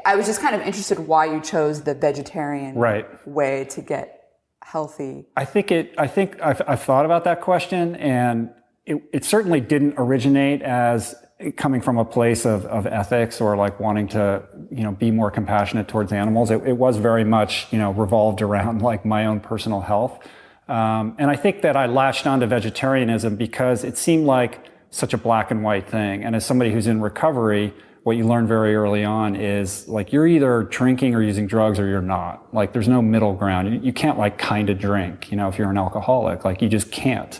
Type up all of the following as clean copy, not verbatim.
I was just kind of interested why you chose the vegetarian way to get healthy. I've thought about that question, and it certainly didn't originate as coming from a place of ethics or like wanting to, be more compassionate towards animals. It was very much, revolved around like my own personal health. And I think that I latched onto vegetarianism because it seemed like such a black and white thing. And as somebody who's in recovery, what you learn very early on is like you're either drinking or using drugs or you're not. Like there's no middle ground. You can't like kind of drink, if you're an alcoholic, like you just can't.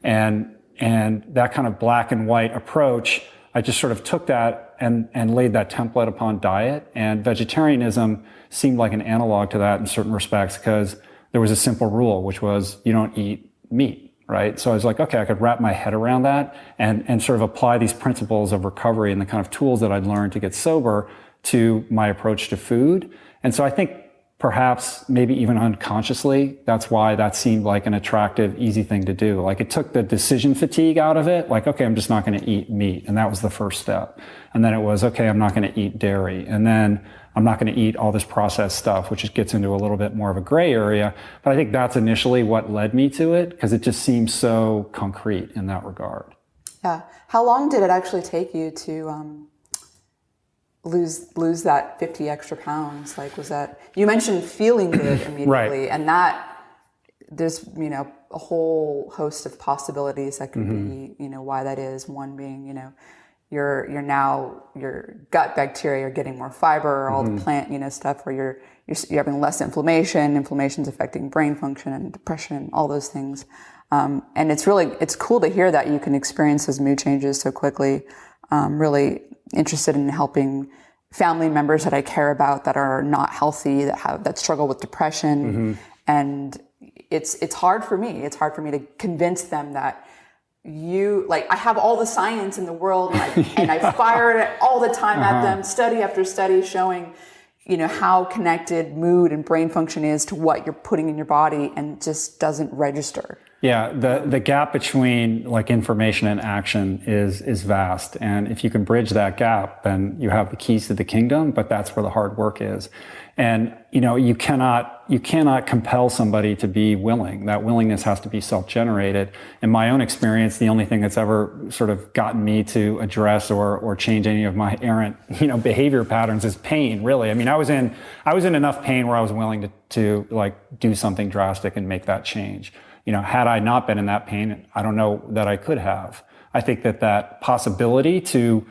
And that kind of black and white approach, I just sort of took that and laid that template upon diet. And vegetarianism seemed like an analog to that in certain respects because there was a simple rule, which was you don't eat meat, right? So I was like, okay, I could wrap my head around that and sort of apply these principles of recovery and the kind of tools that I'd learned to get sober to my approach to food. And so I think perhaps maybe even unconsciously, that's why that seemed like an attractive, easy thing to do. Like it took the decision fatigue out of it. Like, okay, I'm just not going to eat meat. And that was the first step. And then it was, okay, I'm not going to eat dairy. And then I'm not going to eat all this processed stuff, which just gets into a little bit more of a gray area. But I think that's initially what led me to it because it just seems so concrete in that regard. Yeah. How long did it actually take you to lose that 50 extra pounds? Like, was that, you mentioned feeling good immediately, right. And that there's, a whole host of possibilities that could be, why that is. One being, your gut bacteria are getting more fiber, all the plant, stuff where you're having less inflammation. Inflammation's affecting brain function and depression, all those things. And it's cool to hear that you can experience those mood changes so quickly. Really interested in helping family members that I care about that are not healthy, that struggle with depression. And it's hard for me. It's hard for me to convince them that I have all the science in the world and I fire it all the time at them, study after study showing, how connected mood and brain function is to what you're putting in your body, and it just doesn't register. Yeah, the gap between like information and action is vast. And if you can bridge that gap, then you have the keys to the kingdom, but that's where the hard work is. And, you cannot compel somebody to be willing. That willingness has to be self-generated. In my own experience, the only thing that's ever sort of gotten me to address or change any of my errant, behavior patterns is pain, really. I mean, I was in enough pain where I was willing to like do something drastic and make that change. Had I not been in that pain, I don't know that I could have. I think that possibility to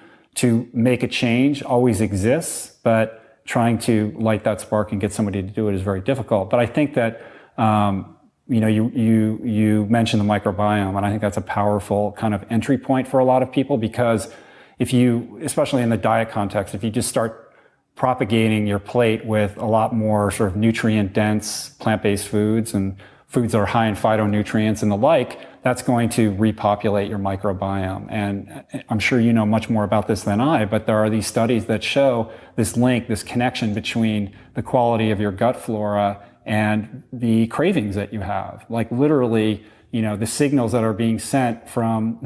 make a change always exists, but trying to light that spark and get somebody to do it is very difficult. But I think that, you mentioned the microbiome, and I think that's a powerful kind of entry point for a lot of people, because if you, especially in the diet context, if you just start propagating your plate with a lot more sort of nutrient-dense plant-based foods and foods that are high in phytonutrients and the like, that's going to repopulate your microbiome. And I'm sure you know much more about this than I, but there are these studies that show this link, this connection between the quality of your gut flora and the cravings that you have. Like literally, the signals that are being sent from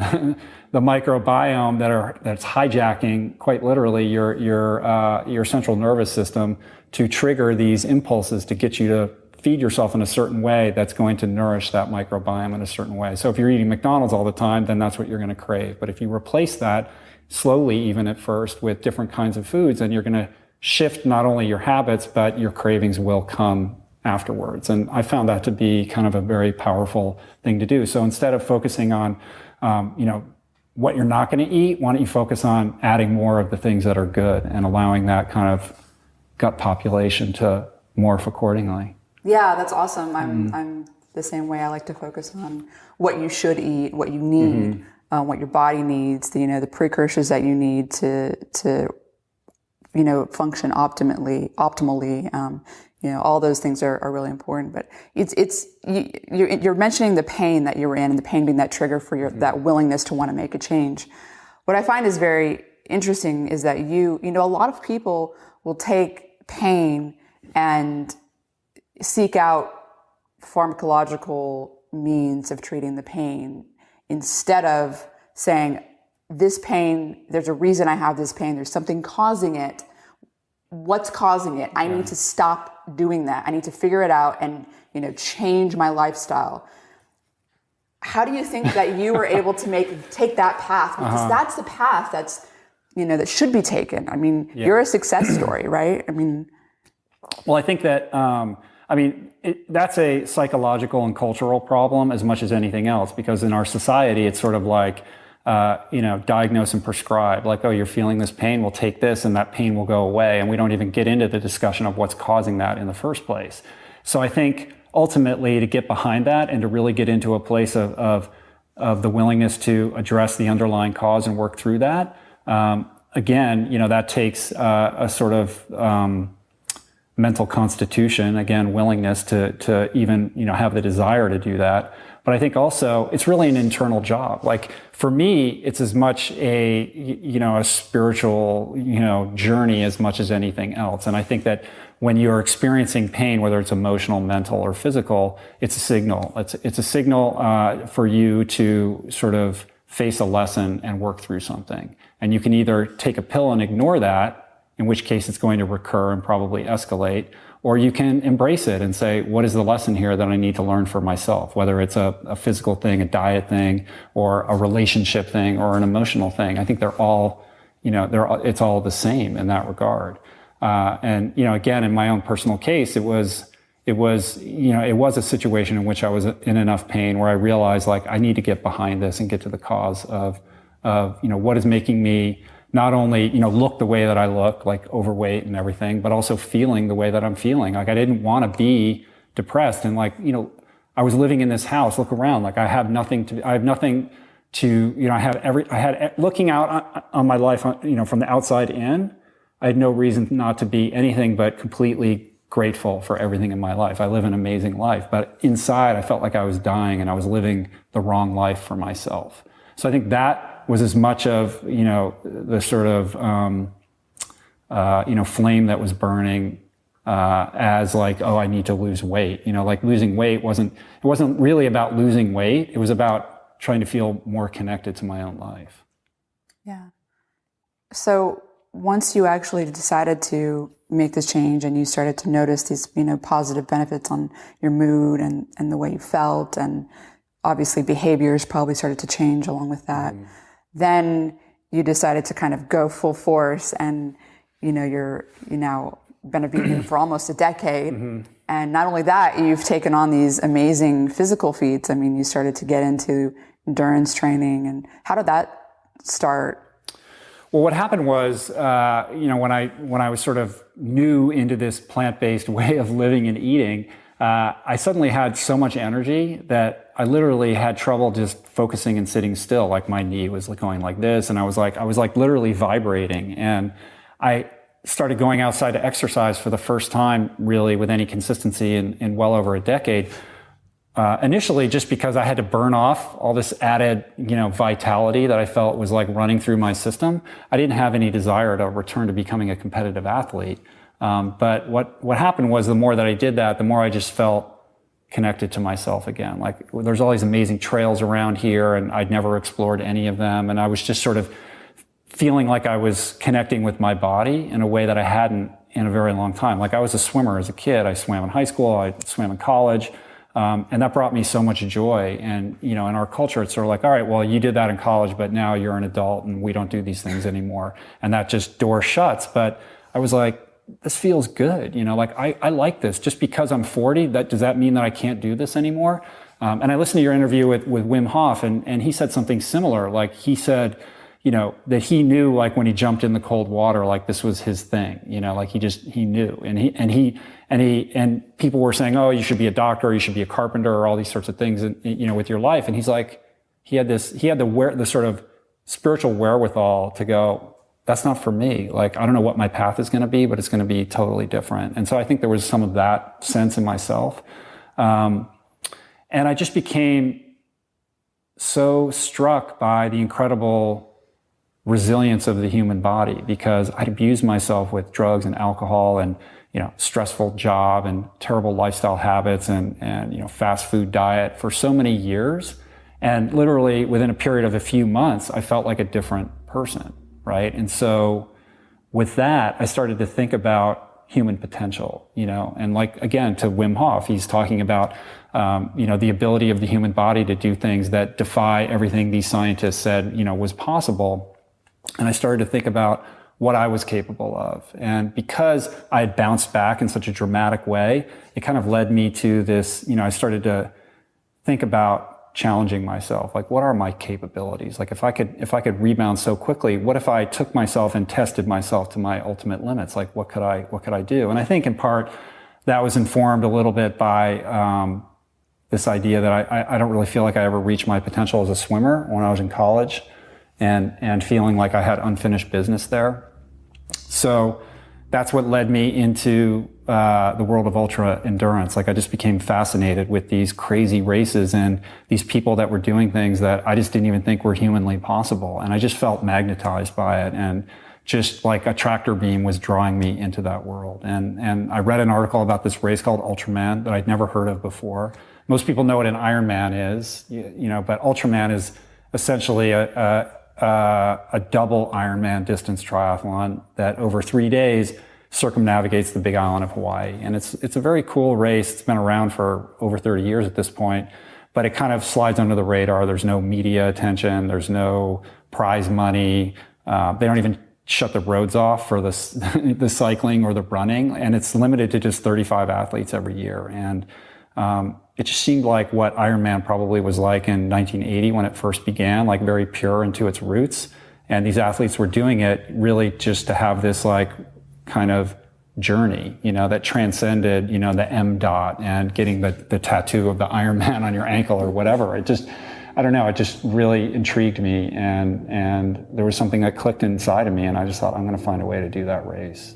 the microbiome that's hijacking quite literally your central nervous system to trigger these impulses to get you to feed yourself in a certain way that's going to nourish that microbiome in a certain way. So if you're eating McDonald's all the time, then that's what you're going to crave. But if you replace that slowly, even at first, with different kinds of foods, then you're going to shift not only your habits, but your cravings will come afterwards. And I found that to be kind of a very powerful thing to do. So instead of focusing on, what you're not going to eat, why don't you focus on adding more of the things that are good and allowing that kind of gut population to morph accordingly. Yeah, that's awesome. I'm the same way. I like to focus on what you should eat, what you need, what your body needs, the precursors that you need to function optimally. All those things are really important. But you're mentioning the pain that you were in, and the pain being that trigger for that willingness to want to make a change. What I find is very interesting is that a lot of people will take pain and seek out pharmacological means of treating the pain instead of saying, this pain, there's a reason I have this pain, there's something causing it. what's causing it. I need to stop doing that. I need to figure it out and, change my lifestyle. How do you think that you were able to take that path? Because that's the path that's, that should be taken. I mean, you're a success story, right? I mean, well, I think that, that's a psychological and cultural problem as much as anything else, because in our society, it's sort of like, diagnose and prescribe, like, oh, you're feeling this pain, we'll take this and that pain will go away. And we don't even get into the discussion of what's causing that in the first place. So I think ultimately to get behind that and to really get into a place of the willingness to address the underlying cause and work through that, again, that takes a sort of mental constitution, again, willingness to even, have the desire to do that. But I think also it's really an internal job. Like for me, it's as much a spiritual, journey as much as anything else. And I think that when you're experiencing pain, whether it's emotional, mental, or physical, it's a signal. It's a signal for you to sort of face a lesson and work through something. And you can either take a pill and ignore that, in which case it's going to recur and probably escalate, or you can embrace it and say, what is the lesson here that I need to learn for myself? Whether it's a physical thing, a diet thing, or a relationship thing, or an emotional thing. I think they're all, it's all the same in that regard. And again, in my own personal case, it was a situation in which I was in enough pain where I realized, like, I need to get behind this and get to the cause of what is making me not only, look the way that I look, like overweight and everything, but also feeling the way that I'm feeling. Like I didn't want to be depressed. And like, I was living in this house, look around, like I had looking out on my life, from the outside in, I had no reason not to be anything but completely grateful for everything in my life. I live an amazing life, but inside I felt like I was dying and I was living the wrong life for myself. So I think that was as much of, the sort of, flame that was burning, as like, oh, I need to lose weight. Like losing weight wasn't really about losing weight. It was about trying to feel more connected to my own life. Yeah. So once you actually decided to make this change and you started to notice these, positive benefits on your mood and the way you felt, and obviously behaviors probably started to change along with that. Mm-hmm. Then you decided to kind of go full force, and you now been a vegan for almost a decade. Mm-hmm. And not only that, you've taken on these amazing physical feats. I mean, you started to get into endurance training. And how did that start? Well, what happened was, when I was sort of new into this plant-based way of living and eating, I suddenly had so much energy that I literally had trouble just focusing and sitting still. Like my knee was going like this, and I was like literally vibrating. And I started going outside to exercise for the first time, really, with any consistency in well over a decade. Initially, just because I had to burn off all this added, vitality that I felt was like running through my system. I didn't have any desire to return to becoming a competitive athlete. But what happened was, the more that I did that, the more I just felt connected to myself again. Like there's all these amazing trails around here, and I'd never explored any of them. And I was just sort of feeling like I was connecting with my body in a way that I hadn't in a very long time. Like I was a swimmer as a kid. I swam in high school. I swam in college. And that brought me so much joy. And, in our culture, it's sort of like, all right, well, you did that in college, but now you're an adult and we don't do these things anymore. And that just door shuts. But I was like, this feels good. Like I like this. Just because I'm 40, does that mean that I can't do this anymore? And I listened to your interview with Wim Hof, and he said something similar. Like he said, that he knew, like when he jumped in the cold water, like this was his thing, like he knew. And people were saying, oh, you should be a doctor, or you should be a carpenter, or all these sorts of things, with your life. And he's like, he had the sort of spiritual wherewithal to go, that's not for me. Like, I don't know what my path is going to be, but it's going to be totally different. And so I think there was some of that sense in myself. And I just became so struck by the incredible resilience of the human body, because I'd abused myself with drugs and alcohol and, stressful job and terrible lifestyle habits and fast food diet for so many years. And literally within a period of a few months, I felt like a different person. Right. And so, with that, I started to think about human potential, and like, again, to Wim Hof, he's talking about, the ability of the human body to do things that defy everything these scientists said, was possible. And I started to think about what I was capable of. And because I had bounced back in such a dramatic way, it kind of led me to this, I started to think about challenging myself. Like, what are my capabilities? Like, if I could rebound so quickly, what if I took myself and tested myself to my ultimate limits? Like, what could I do? And I think in part that was informed a little bit by, this idea that I don't really feel like I ever reached my potential as a swimmer when I was in college, and feeling like I had unfinished business there. So that's what led me into the world of ultra endurance. Like, I just became fascinated with these crazy races and these people that were doing things that I just didn't even think were humanly possible. And I just felt magnetized by it, and just like a tractor beam was drawing me into that world. And I read an article about this race called Ultraman that I'd never heard of before. Most people know what an Ironman is, but Ultraman is essentially a double Ironman distance triathlon that over 3 days circumnavigates the big island of Hawaii. And it's a very cool race. It's been around for over 30 years at this point, but it kind of slides under the radar. There's no media attention. There's no prize money. They don't even shut the roads off for the cycling or the running. And it's limited to just 35 athletes every year. And it just seemed like what Ironman probably was like in 1980 when it first began, like very pure into its roots. And these athletes were doing it really just to have this like kind of journey, that transcended, the M dot and getting the tattoo of the Ironman on your ankle or whatever. It just really intrigued me. And there was something that clicked inside of me, and I just thought, I'm going to find a way to do that race.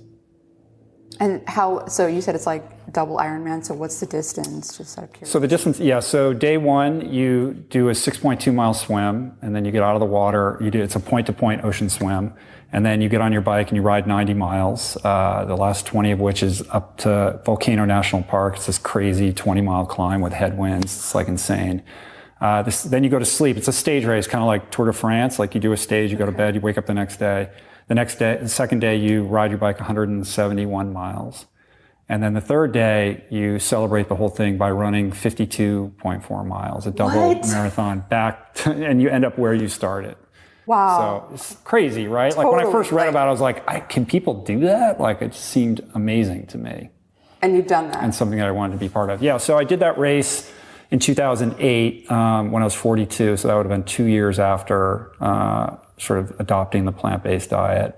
And so you said it's like double Ironman, so what's the distance? Just out of curiosity. So the distance, so day one, you do a 6.2 mile swim, and then you get out of the water, it's a point-to-point ocean swim, and then you get on your bike and you ride 90 miles, the last 20 of which is up to Volcano National Park. It's this crazy 20-mile climb with headwinds. It's like insane. Then you go to sleep. It's a stage race, kind of like Tour de France. Like, you do a stage, you go to bed, you wake up the next day. The second day, you ride your bike 171 miles. And then the third day, you celebrate the whole thing by running 52.4 miles, a double marathon and you end up where you started. Wow. So it's crazy, right? Totally. Like, when I first read about it, I was like, can people do that? Like, it seemed amazing to me. And you've done that. And something that I wanted to be part of. Yeah, so I did that race in 2008 when I was 42. So that would have been 2 years after sort of adopting the plant-based diet.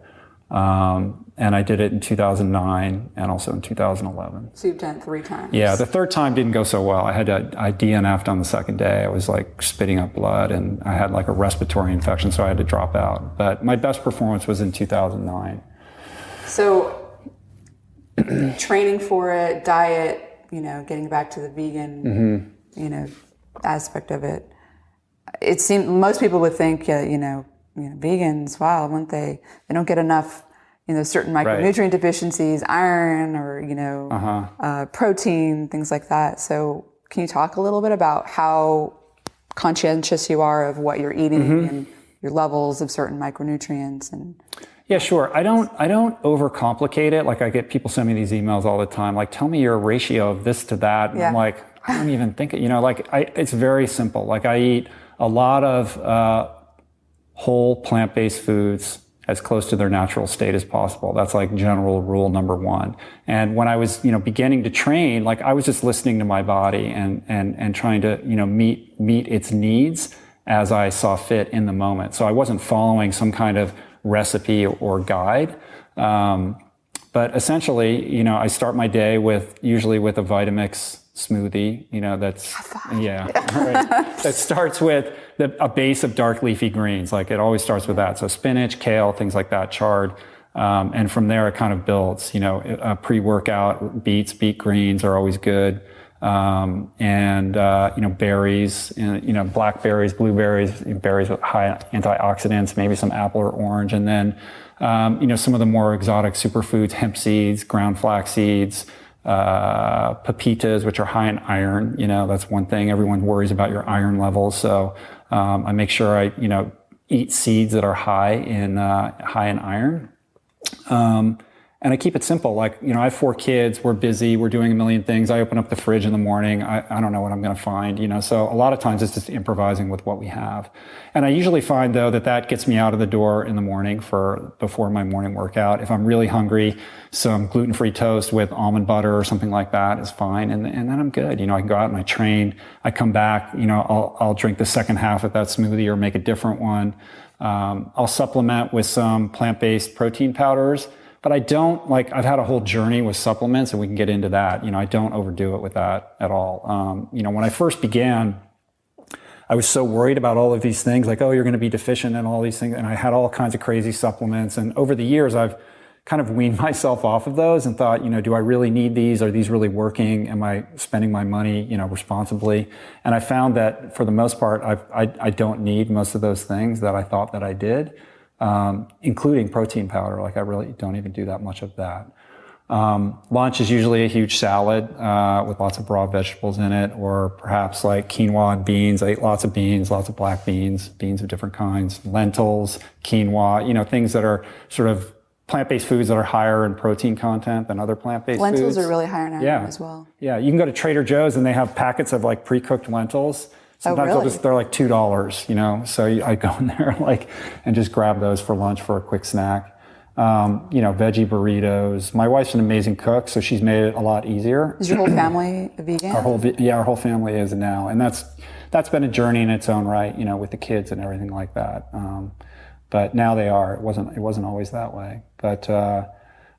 And I did it in 2009 and also in 2011. So you've done it 3 times. Yeah, the third time didn't go so well. I DNF'd on the second day. I was like spitting up blood, and I had like a respiratory infection, so I had to drop out. But my best performance was in 2009. So training for it, diet, getting back to the vegan, aspect of it. It seemed most people would think, vegans, wow, wouldn't they don't get enough, certain micronutrient deficiencies, iron or, protein, things like that. So can you talk a little bit about how conscientious you are of what you're eating and your levels of certain micronutrients? And yeah, sure. I don't overcomplicate it. Like, I get people send me these emails all the time, like, tell me your ratio of this to that. And I'm like, I don't even think it, it's very simple. Like, I eat a lot of whole plant-based foods as close to their natural state as possible. That's like general rule number one. And when I was, beginning to train, like, I was just listening to my body and trying to, meet its needs as I saw fit in the moment. So I wasn't following some kind of recipe or guide. But essentially, I start my day usually with a Vitamix smoothie, that starts with a base of dark leafy greens. Like, it always starts with that. So spinach, kale, things like that, chard. And from there, it kind of builds, pre-workout beet greens are always good. Berries, blackberries, blueberries, berries with high antioxidants, maybe some apple or orange. And then, some of the more exotic superfoods, hemp seeds, ground flax seeds, pepitas, which are high in iron. That's one thing. Everyone worries about your iron levels. So, I make sure I, eat seeds that are high in iron. And I keep it simple. Like, I have 4 kids. We're busy. We're doing a million things. I open up the fridge in the morning. I don't know what I'm going to find, So a lot of times it's just improvising with what we have. And I usually find, though, that gets me out of the door in the morning before my morning workout. If I'm really hungry, some gluten-free toast with almond butter or something like that is fine. And then I'm good. I can go out and I train. I come back, I'll drink the second half of that smoothie or make a different one. I'll supplement with some plant-based protein powders. But I don't I've had a whole journey with supplements, and we can get into that. I don't overdo it with that at all. When I first began, I was so worried about all of these things, like, oh, you're going to be deficient in all these things. And I had all kinds of crazy supplements. And over the years, I've kind of weaned myself off of those and thought, do I really need these? Are these really working? Am I spending my money, responsibly? And I found that for the most part, I don't need most of those things that I thought that I did. Including protein powder. I really don't even do that much of that. Lunch is usually a huge salad with lots of raw vegetables in it, or perhaps like quinoa and beans. I eat lots of beans, lots of black beans, beans of different kinds, lentils, quinoa, things that are sort of plant-based foods that are higher in protein content than other plant-based foods. Lentils are really higher in iron as well. Yeah, you can go to Trader Joe's and they have packets of pre-cooked lentils. Sometimes they're like $2, so I go in there and just grab those for lunch for a quick snack. Veggie burritos. My wife's an amazing cook, so she's made it a lot easier. Is your whole family vegan? Our whole family is now, and that's been a journey in its own right, with the kids and everything like that. But now they are. It wasn't always that way.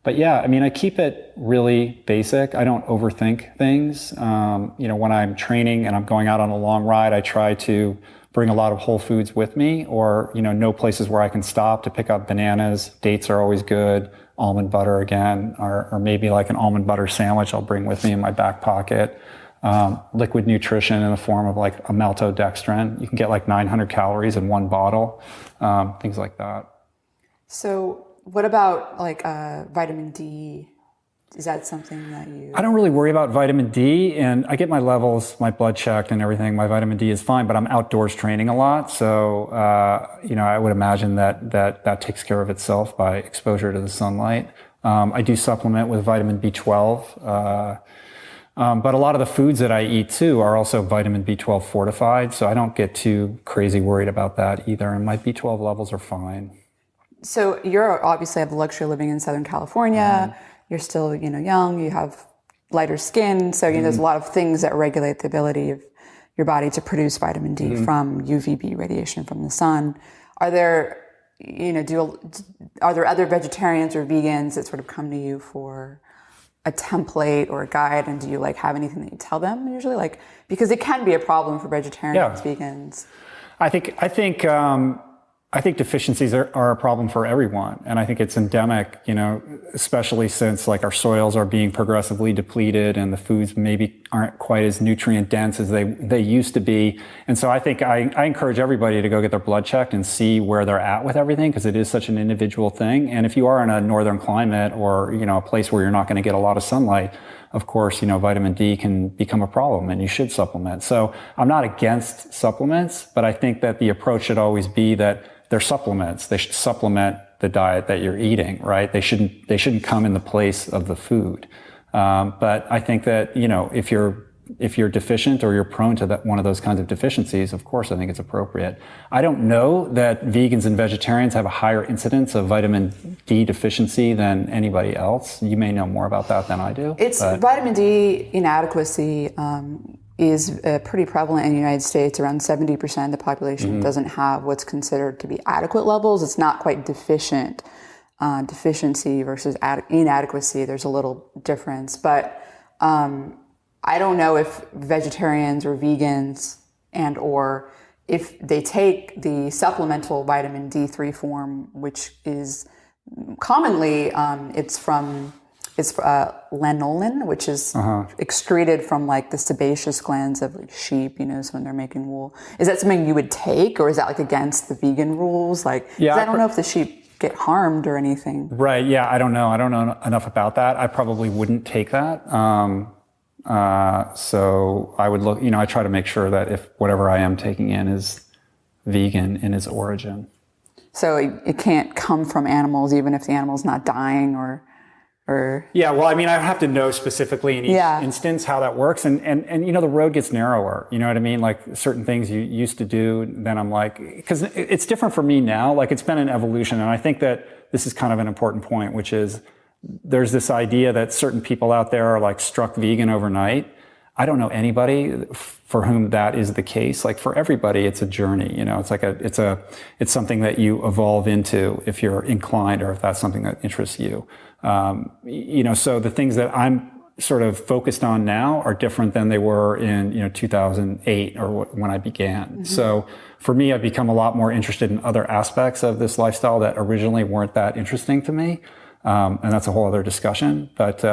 But yeah, I keep it really basic. I don't overthink things. When I'm training and I'm going out on a long ride, I try to bring a lot of whole foods with me, or, know places where I can stop to pick up bananas. Dates are always good. Almond butter again, or maybe like an almond butter sandwich I'll bring with me in my back pocket. Liquid nutrition in the form of a maltodextrin. You can get 900 calories in one bottle, things like that. So what about vitamin D? Is that something that you... I don't really worry about vitamin D, and I get my levels, my blood checked and everything. My vitamin D is fine, but I'm outdoors training a lot. So, I would imagine that takes care of itself by exposure to the sunlight. I do supplement with vitamin B12. But a lot of the foods that I eat too are also vitamin B12 fortified. So I don't get too crazy worried about that either. And my B12 levels are fine. So you're obviously have the luxury of living in Southern California. Mm-hmm. You're still, young, you have lighter skin. So, there's a lot of things that regulate the ability of your body to produce vitamin D from UVB radiation from the sun. Are there, are there other vegetarians or vegans that sort of come to you for a template or a guide? And do you have anything that you tell them usually? Because it can be a problem for vegetarians, vegans. I think deficiencies are a problem for everyone. And I think it's endemic, especially since our soils are being progressively depleted and the foods maybe aren't quite as nutrient dense as they used to be. And so I think I encourage everybody to go get their blood checked and see where they're at with everything, because it is such an individual thing. And if you are in a northern climate or, a place where you're not going to get a lot of sunlight, of course, vitamin D can become a problem and you should supplement. So I'm not against supplements, but I think that the approach should always be that they're supplements. They should supplement the diet that you're eating, right? They shouldn't come in the place of the food. But I think that, if you're deficient or you're prone to one of those kinds of deficiencies, of course, I think it's appropriate. I don't know that vegans and vegetarians have a higher incidence of vitamin D deficiency than anybody else. You may know more about that than I do. Vitamin D inadequacy is pretty prevalent in the United States. Around 70% of the population doesn't have what's considered to be adequate levels. It's not quite deficient. Deficiency versus inadequacy, there's a little difference. But I don't know if vegetarians or vegans or if they take the supplemental vitamin D3 form, which is commonly, it's lanolin, which is excreted from the sebaceous glands of sheep, so when they're making wool. Is that something you would take, or is that against the vegan rules? I don't know if the sheep get harmed or anything. Right. Yeah. I don't know enough about that. I probably wouldn't take that. So I would look, I try to make sure that if whatever I am taking in is vegan in its origin. So it can't come from animals, even if the animal's not dying or. Yeah, well, I mean, I have to know specifically in each instance how that works. And the road gets narrower. You know what I mean? Like certain things you used to do, then I'm like, because it's different for me now. Like it's been an evolution. And I think that this is kind of an important point, which is there's this idea that certain people out there are like struck vegan overnight. I don't know anybody for whom that is the case. Like for everybody, it's a journey. It's like it's something that you evolve into if you're inclined or if that's something that interests you. So the things that I'm sort of focused on now are different than they were in 2008 or when I began. Mm-hmm. So for me, I've become a lot more interested in other aspects of this lifestyle that originally weren't that interesting to me. And that's a whole other discussion. But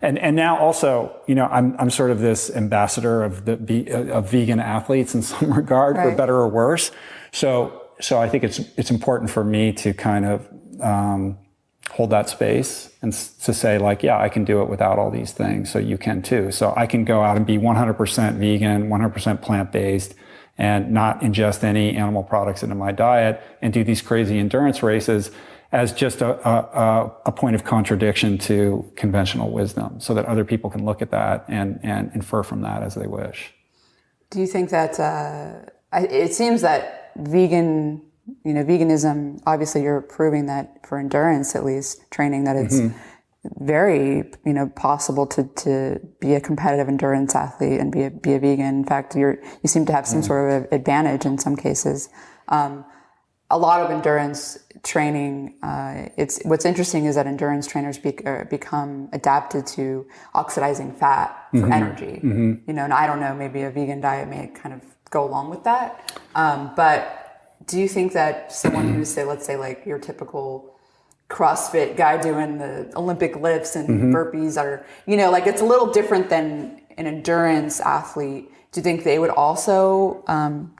and now also, I'm sort of this ambassador of of vegan athletes in some regard, for better or worse. So I think it's important for me to kind of hold that space and to say like, yeah, I can do it without all these things. So you can too. So I can go out and be 100% vegan, 100% plant-based, and not ingest any animal products into my diet and do these crazy endurance races as just a point of contradiction to conventional wisdom, so that other people can look at that and infer from that as they wish. Do you think that it seems that veganism, obviously you're proving that for endurance, at least training, that it's very, possible to be a competitive endurance athlete and be a vegan. In fact, you seem to have some sort of advantage in some cases. A lot of endurance training, what's interesting is that endurance trainers become adapted to oxidizing fat for energy. And I don't know, maybe a vegan diet may kind of go along with that. But do you think that someone who's, let's say like your typical CrossFit guy doing the Olympic lifts and burpees are, like it's a little different than an endurance athlete. Do you think they would also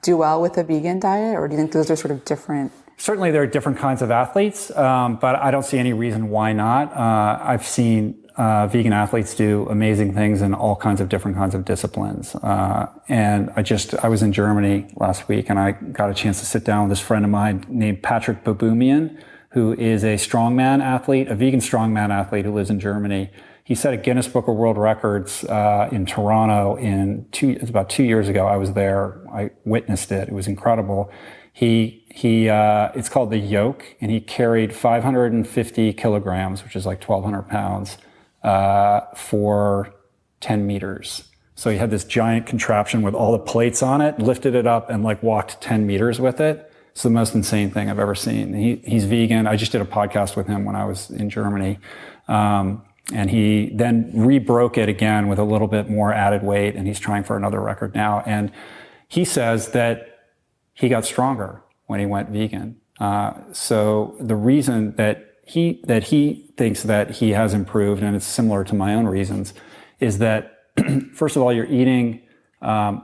do well with a vegan diet, or do you think those are sort of different? Certainly there are different kinds of athletes, but I don't see any reason why not. I've seen vegan athletes do amazing things in all kinds of different kinds of disciplines. And I was in Germany last week and I got a chance to sit down with this friend of mine named Patrick Baboumian, who is a strongman athlete, a vegan strongman athlete who lives in Germany. He set a Guinness Book of World Records in Toronto it's about 2 years ago. I was there. I witnessed it. It was incredible. It's called the yoke, and he carried 550 kilograms, which is like 1,200 pounds, for 10 meters. So he had this giant contraption with all the plates on it, lifted it up, and like walked 10 meters with it. It's the most insane thing I've ever seen. He's vegan. I just did a podcast with him when I was in Germany. And he then rebroke it again with a little bit more added weight, and he's trying for another record now. And he says that he got stronger when he went vegan. So the reason that he thinks that he has improved, and it's similar to my own reasons, is that first of all, you're eating high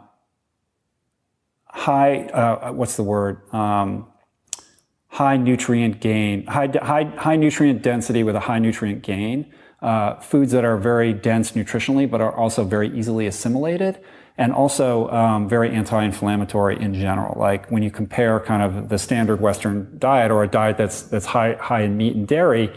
nutrient gain, high nutrient density with a high nutrient gain. Foods that are very dense nutritionally, but are also very easily assimilated, and also very anti-inflammatory in general. Like when you compare kind of the standard Western diet or a diet that's high in meat and dairy,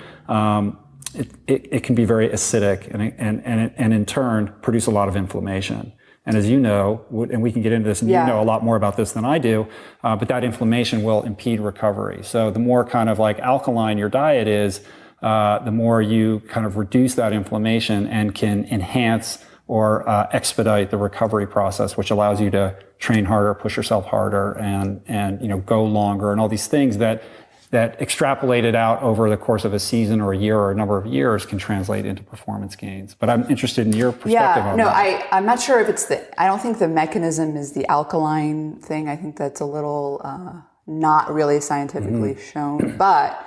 it can be very acidic and in turn produce a lot of inflammation. And as you know, and we can get into this, and you know a lot more about this than I do, but that inflammation will impede recovery. So the more kind of like alkaline your diet is, the more you kind of reduce that inflammation and can enhance or expedite the recovery process, which allows you to train harder, push yourself harder, and go longer, and all these things that extrapolated out over the course of a season or a year or a number of years can translate into performance gains. But I'm interested in your perspective on that. I'm not sure if I don't think the mechanism is the alkaline thing. I think that's a little not really scientifically shown, but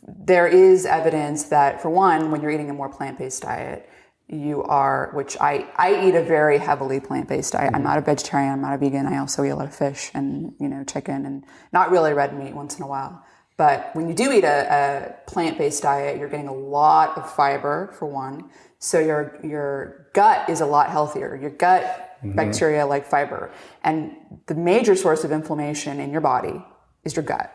there is evidence that, for one, when you're eating a more plant-based diet, which I eat a very heavily plant-based diet. I'm not a vegetarian, I'm not a vegan. I also eat a lot of fish and, chicken and not really red meat once in a while. But when you do eat a plant-based diet, you're getting a lot of fiber, for one. So your gut is a lot healthier. Your gut bacteria like fiber. And the major source of inflammation in your body is your gut.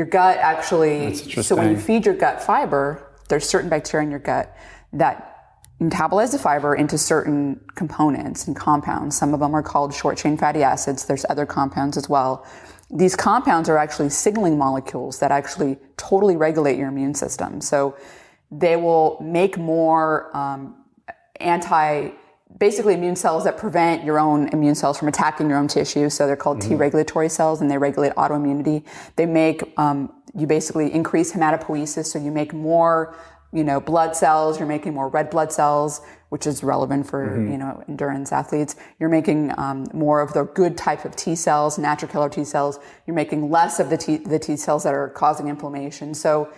Your gut actually, That's interesting. so when you feed your gut fiber, there's certain bacteria in your gut that metabolize the fiber into certain components and compounds. Some of them are called short chain fatty acids. There's other compounds as well. These compounds are actually signaling molecules that actually totally regulate your immune system. So they will make more basically immune cells that prevent your own immune cells from attacking your own tissue. So they're called T regulatory cells, and they regulate autoimmunity. They make, you basically increase hematopoiesis, so you make more blood cells, you're making more red blood cells, which is relevant for, endurance athletes. You're making more of the good type of T cells, natural killer T cells. You're making less of the T cells that are causing inflammation. So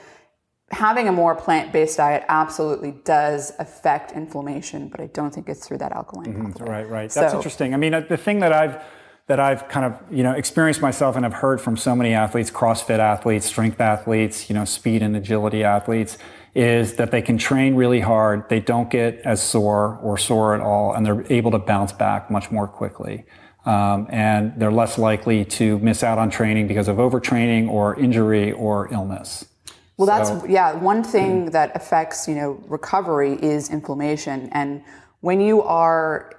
having a more plant-based diet absolutely does affect inflammation, but I don't think it's through that alkaline pathway. Right. That's interesting. I mean, the thing that I've kind of, experienced myself and have heard from so many athletes, CrossFit athletes, strength athletes, speed and agility athletes, is that they can train really hard. They don't get as sore or sore at all, and they're able to bounce back much more quickly. And they're less likely to miss out on training because of overtraining or injury or illness. Well, one thing that affects, recovery is inflammation. And when your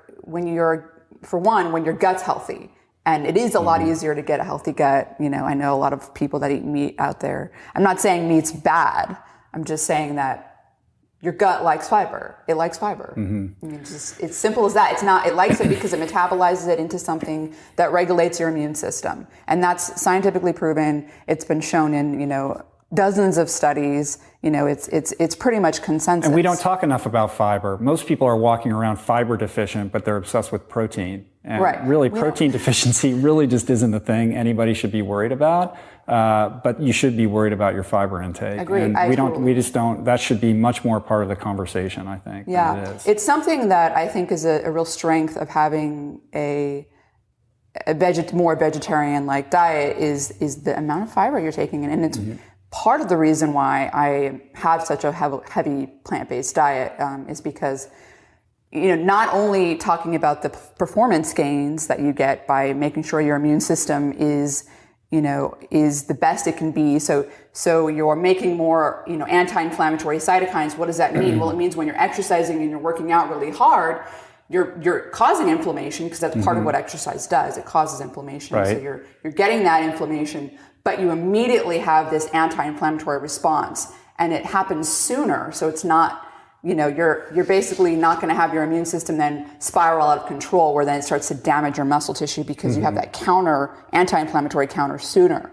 gut's healthy, and it is a lot easier to get a healthy gut. I know a lot of people that eat meat out there. I'm not saying meat's bad. I'm just saying that your gut likes fiber. It likes fiber. I mean, it's simple as that. It likes it because it metabolizes it into something that regulates your immune system. And that's scientifically proven. It's been shown in, dozens of studies. It's pretty much consensus. And we don't talk enough about fiber. Most people are walking around fiber deficient, but they're obsessed with protein. And really, protein deficiency really just isn't the thing anybody should be worried about. But you should be worried about your fiber intake. Agreed. And we just don't, that should be much more part of the conversation, I think. Yeah. Than it is. It's something that I think is a real strength of having a more vegetarian-like diet is the amount of fiber you're taking in. And it's part of the reason why I have such a heavy plant-based diet is because, not only talking about the performance gains that you get by making sure your immune system is the best it can be. So you're making more, anti-inflammatory cytokines. What does that mean? Well, it means when you're exercising and you're working out really hard, you're causing inflammation, because that's part of what exercise does. It causes inflammation. Right. So you're getting that inflammation, but you immediately have this anti-inflammatory response, and it happens sooner. So it's not, you're basically not going to have your immune system then spiral out of control, where then it starts to damage your muscle tissue, because you have that anti-inflammatory counter sooner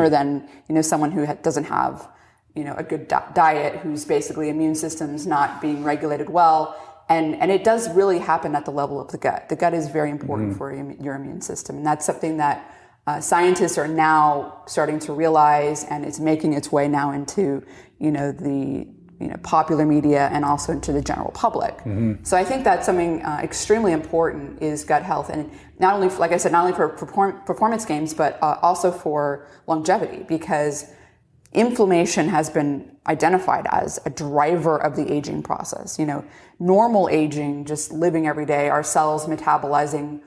than, someone who doesn't have, a good diet, whose basically immune system's not being regulated well. And it does really happen at the level of the gut. The gut is very important for your immune system. And that's something that scientists are now starting to realize, and it's making its way now into, the popular media and also into the general public. So I think that's something extremely important, is gut health. And not only, like I said, not only for performance games, but also for longevity, because inflammation has been identified as a driver of the aging process. Normal aging, just living every day, our cells metabolizing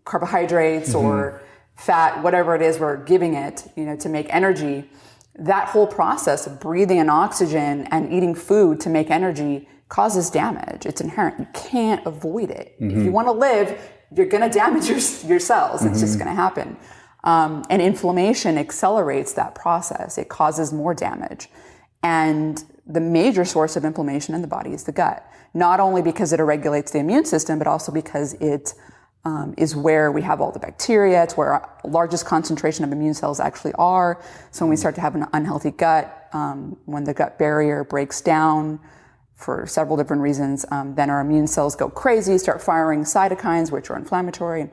carbohydrates or fat, whatever it is we're giving it, to make energy. That whole process of breathing in oxygen and eating food to make energy causes damage. It's inherent. You can't avoid it. If you want to live, you're going to damage your cells. It's just going to happen. And inflammation accelerates that process. It causes more damage. And the major source of inflammation in the body is the gut. Not only because it regulates the immune system, but also because it is where we have all the bacteria. It's where our largest concentration of immune cells actually are. So when we start to have an unhealthy gut, when the gut barrier breaks down for several different reasons, then our immune cells go crazy, start firing cytokines, which are inflammatory.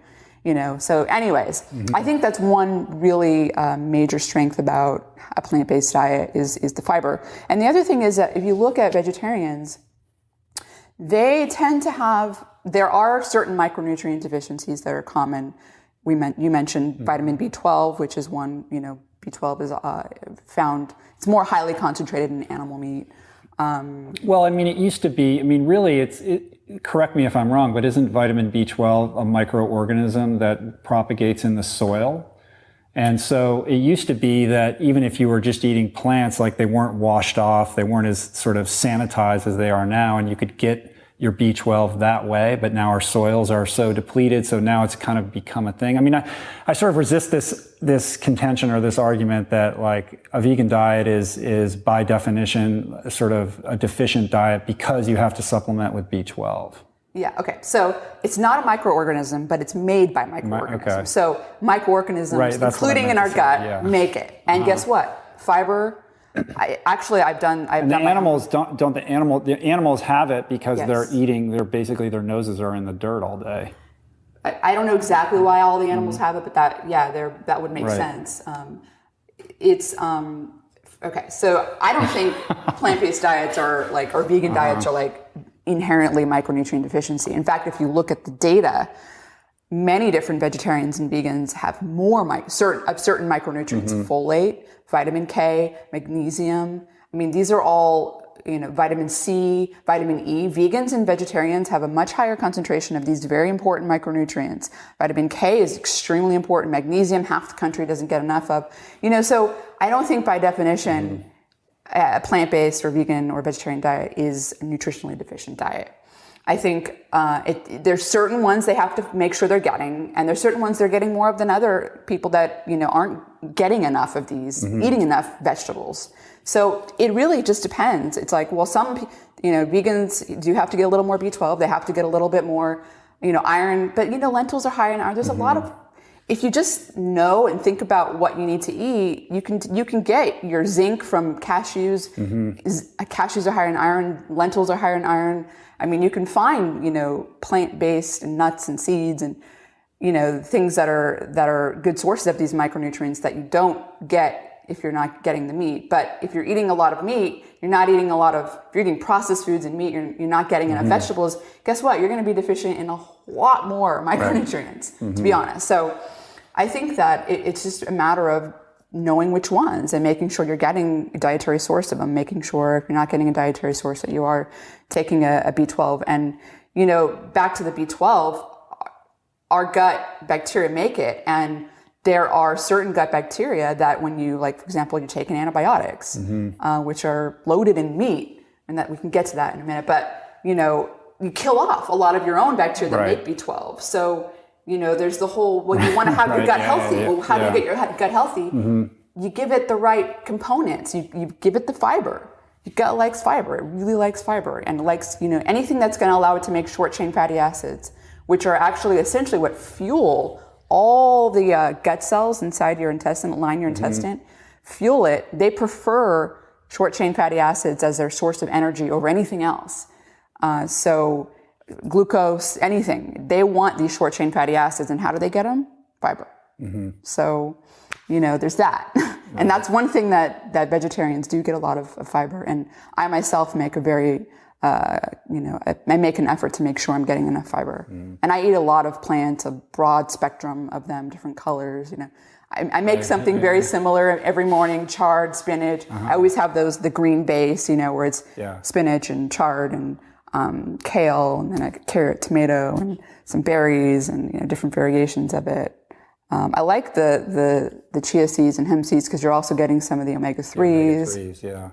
So anyways, I think that's one really major strength about a plant-based diet is the fiber. And the other thing is that if you look at vegetarians, they tend to there are certain micronutrient deficiencies that are common. You mentioned vitamin B12, which is one, B12 is found, it's more highly concentrated in animal meat. Well, it used to be, really correct me if I'm wrong, but isn't vitamin B12 a microorganism that propagates in the soil? And so it used to be that even if you were just eating plants, like they weren't washed off, they weren't as sort of sanitized as they are now, and you could get your B12 that way, but now our soils are so depleted, so now it's kind of become a thing. I mean, I sort of resist this contention or this argument that like a vegan diet is by definition sort of a deficient diet because you have to supplement with B12. Yeah, okay. So it's not a microorganism, but it's made by microorganisms. Okay. So microorganisms, right, including in our gut, make it. And guess what? Fiber. Animals the animals have it because they're eating. Their noses are in the dirt all day. I don't know exactly why all the animals have it, but that would make sense. Okay. So I don't think plant-based diets or vegan diets are like inherently micronutrient deficiency. In fact, if you look at the data, many different vegetarians and vegans have more certain micronutrients, folate, vitamin K, magnesium. I mean, these are all, vitamin C, vitamin E. Vegans and vegetarians have a much higher concentration of these very important micronutrients. Vitamin K is extremely important. Magnesium, half the country doesn't get enough of. So I don't think by definition, a plant-based or vegan or vegetarian diet is a nutritionally deficient diet. I think there's certain ones they have to make sure they're getting, and there's certain ones they're getting more of than other people that aren't getting enough of these, eating enough vegetables. So it really just depends. It's like, well, some vegans do have to get a little more B12. They have to get a little bit more iron, but lentils are high in iron. There's a lot of, if you just know and think about what you need to eat, you can get your zinc from cashews. Cashews are higher in iron. Lentils are higher in iron. I mean, you can find, plant-based and nuts and seeds and, things that are good sources of these micronutrients that you don't get if you're not getting the meat. But if you're eating a lot of meat, if you're eating processed foods and meat, you're not getting enough vegetables. Guess what? You're going to be deficient in a lot more micronutrients, to be honest. So I think that it's just a matter of knowing which ones and making sure you're getting a dietary source of them, making sure if you're not getting a dietary source that you are taking a B12. And, back to the B12, our gut bacteria make it. And there are certain gut bacteria that when you, for example, you're taking antibiotics, which are loaded in meat, and that we can get to that in a minute, but, you kill off a lot of your own bacteria that make B12. So, there's the whole, you want to have your gut healthy. Well, how do you get your gut healthy? You give it the right components. You give it the fiber. Your gut likes fiber. It really likes fiber and likes, anything that's going to allow it to make short chain fatty acids, which are actually essentially what fuel all the gut cells inside your intestine, that line your intestine, fuel it. They prefer short chain fatty acids as their source of energy over anything else. So glucose, anything. They want these short chain fatty acids, and how do they get them? Fiber. So, there's that. And that's one thing that vegetarians do get a lot of fiber. And I myself make a very, I make an effort to make sure I'm getting enough fiber. And I eat a lot of plants, a broad spectrum of them, different colors, I make something very similar every morning, chard, spinach. I always have the green base, where it's spinach and chard and kale, and then a carrot, tomato, and some berries, and different variations of it. I like the chia seeds and hemp seeds because you're also getting some of the omega-3s.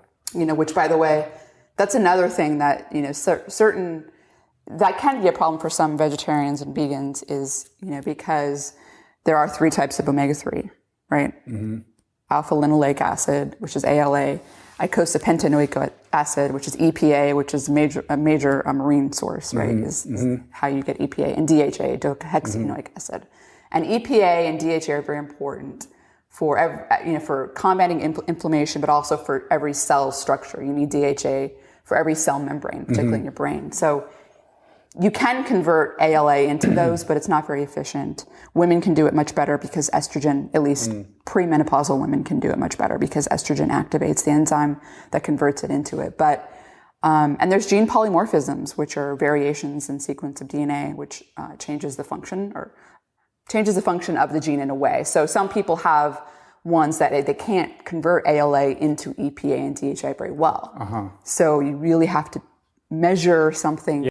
Which, by the way, that's another thing that certain that can be a problem for some vegetarians and vegans is because there are 3 types of omega-3, right? Alpha linoleic acid, which is ALA. Eicosapentaenoic acid, which is EPA, which is a major marine source, right? Is how you get EPA, and DHA, docosahexaenoic acid. And EPA and DHA are very important for combating inflammation, but also for every cell structure. You need DHA for every cell membrane, particularly in your brain. So you can convert ALA into those, but it's not very efficient. Women can do it much better because estrogen, at least premenopausal women can do it much better because estrogen activates the enzyme that converts it into it. But and there's gene polymorphisms, which are variations in sequence of DNA, which changes the function of the gene in a way. So some people have ones that they can't convert ALA into EPA and DHA very well. So you really have to measure something